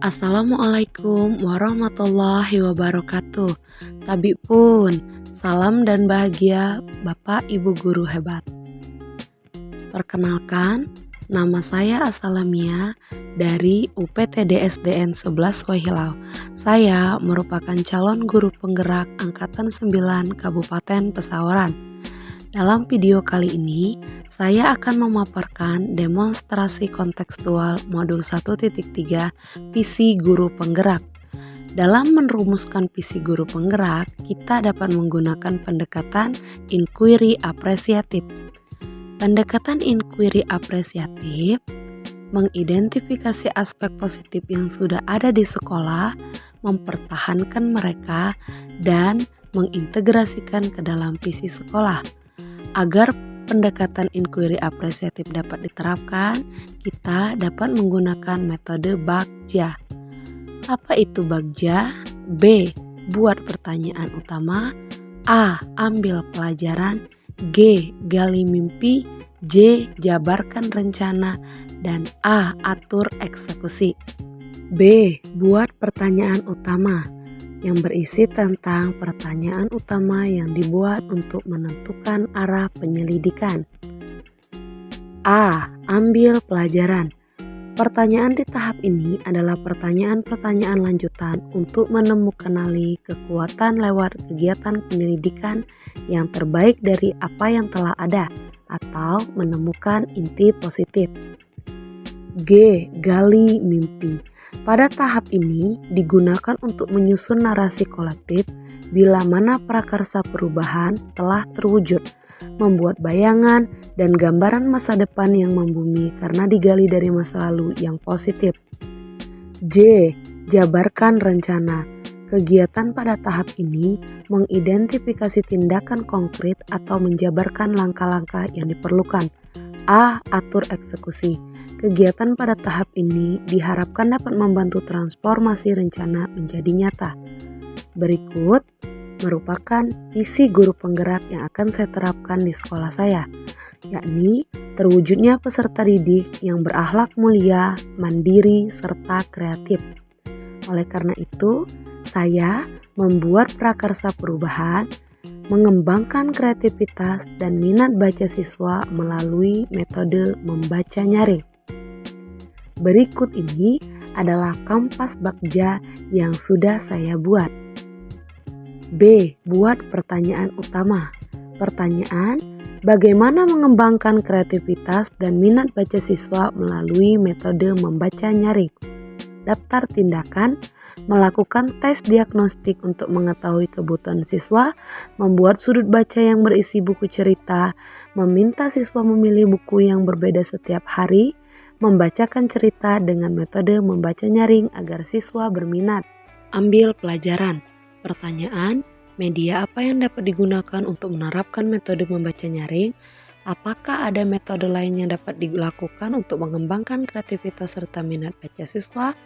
Assalamualaikum warahmatullahi wabarakatuh. Tabi pun, salam dan bahagia Bapak Ibu guru hebat. Perkenalkan, nama saya Asalamia dari UPTD-SDN 11 Wahilau. Saya merupakan calon guru penggerak Angkatan 9 Kabupaten Pesawaran. Dalam video kali ini, saya akan memaparkan demonstrasi kontekstual modul 1.3 visi guru penggerak. Dalam merumuskan visi guru penggerak, kita dapat menggunakan pendekatan inquiry apresiatif. Pendekatan inquiry apresiatif mengidentifikasi aspek positif yang sudah ada di sekolah, mempertahankan mereka, dan mengintegrasikan ke dalam visi sekolah. Agar pendekatan inquiry apresiatif dapat diterapkan, kita dapat menggunakan metode Bagja. Apa itu Bagja? B. Buat pertanyaan utama. A. Ambil pelajaran. G. Gali mimpi. J. Jabarkan rencana. Dan A. Atur eksekusi. B. Buat pertanyaan utama yang berisi tentang pertanyaan utama yang dibuat untuk menentukan arah penyelidikan. A. Ambil pelajaran. Pertanyaan di tahap ini adalah pertanyaan-pertanyaan lanjutan untuk menemukanali kekuatan lewat kegiatan penyelidikan yang terbaik dari apa yang telah ada atau menemukan inti positif. G. Gali mimpi. Pada tahap ini digunakan untuk menyusun narasi kolektif bila mana prakarsa perubahan telah terwujud, membuat bayangan dan gambaran masa depan yang membumi karena digali dari masa lalu yang positif. J. Jabarkan rencana. Kegiatan pada tahap ini mengidentifikasi tindakan konkret atau menjabarkan langkah-langkah yang diperlukan. A. Atur eksekusi. Kegiatan pada tahap ini diharapkan dapat membantu transformasi rencana menjadi nyata. Berikut merupakan visi guru penggerak yang akan saya terapkan di sekolah saya, yakni terwujudnya peserta didik yang berakhlak mulia, mandiri, serta kreatif. Oleh karena itu, saya membuat prakarsa perubahan, mengembangkan kreativitas dan minat baca siswa melalui metode membaca nyaring. Berikut ini adalah kampas Bagja yang sudah saya buat. B. Buat pertanyaan utama. Pertanyaan, bagaimana mengembangkan kreativitas dan minat baca siswa melalui metode membaca nyaring? Daftar tindakan, melakukan tes diagnostik untuk mengetahui kebutuhan siswa, membuat sudut baca yang berisi buku cerita, meminta siswa memilih buku yang berbeda setiap hari, membacakan cerita dengan metode membaca nyaring agar siswa berminat. Ambil pelajaran. Pertanyaan, media apa yang dapat digunakan untuk menerapkan metode membaca nyaring? Apakah ada metode lain yang dapat dilakukan untuk mengembangkan kreativitas serta minat baca siswa?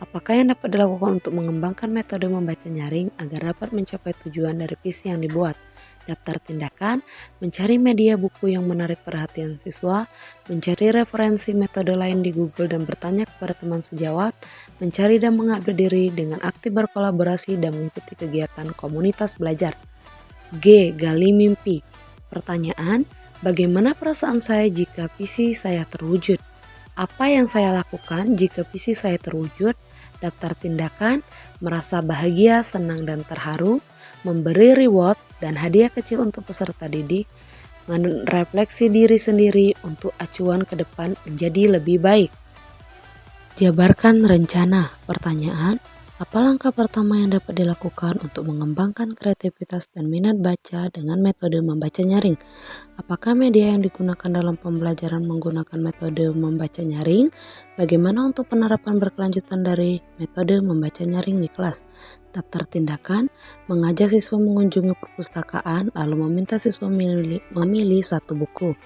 Apakah yang dapat dilakukan untuk mengembangkan metode membaca nyaring agar dapat mencapai tujuan dari visi yang dibuat? Daftar tindakan, mencari media buku yang menarik perhatian siswa, mencari referensi metode lain di Google dan bertanya kepada teman sejawat, mencari dan mengupdate diri dengan aktif berkolaborasi dan mengikuti kegiatan komunitas belajar. G. Gali mimpi. Pertanyaan, bagaimana perasaan saya jika visi saya terwujud? Apa yang saya lakukan jika visi saya terwujud? Daftar tindakan, merasa bahagia, senang dan terharu, memberi reward dan hadiah kecil untuk peserta didik, merefleksi diri sendiri untuk acuan ke depan menjadi lebih baik. Jabarkan rencana. Pertanyaan, apa langkah pertama yang dapat dilakukan untuk mengembangkan kreativitas dan minat baca dengan metode membaca nyaring? Apakah media yang digunakan dalam pembelajaran menggunakan metode membaca nyaring? Bagaimana untuk penerapan berkelanjutan dari metode membaca nyaring di kelas? Daftar tindakan, mengajak siswa mengunjungi perpustakaan lalu meminta siswa memilih satu buku.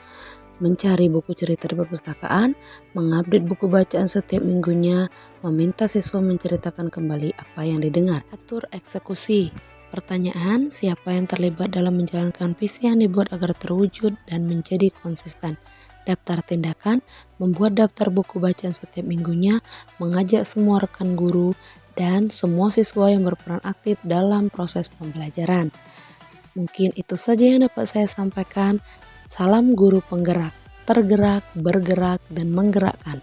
Mencari buku cerita di perpustakaan, mengupdate buku bacaan setiap minggunya, meminta siswa menceritakan kembali apa yang didengar. Atur eksekusi. Pertanyaan, siapa yang terlibat dalam menjalankan visi yang dibuat agar terwujud dan menjadi konsisten? Daftar tindakan, membuat daftar buku bacaan setiap minggunya, mengajak semua rekan guru, dan semua siswa yang berperan aktif dalam proses pembelajaran. Mungkin itu saja yang dapat saya sampaikan. Salam guru penggerak, tergerak, bergerak, dan menggerakkan.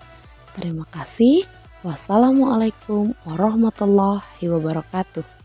Terima kasih. Wassalamualaikum warahmatullahi wabarakatuh.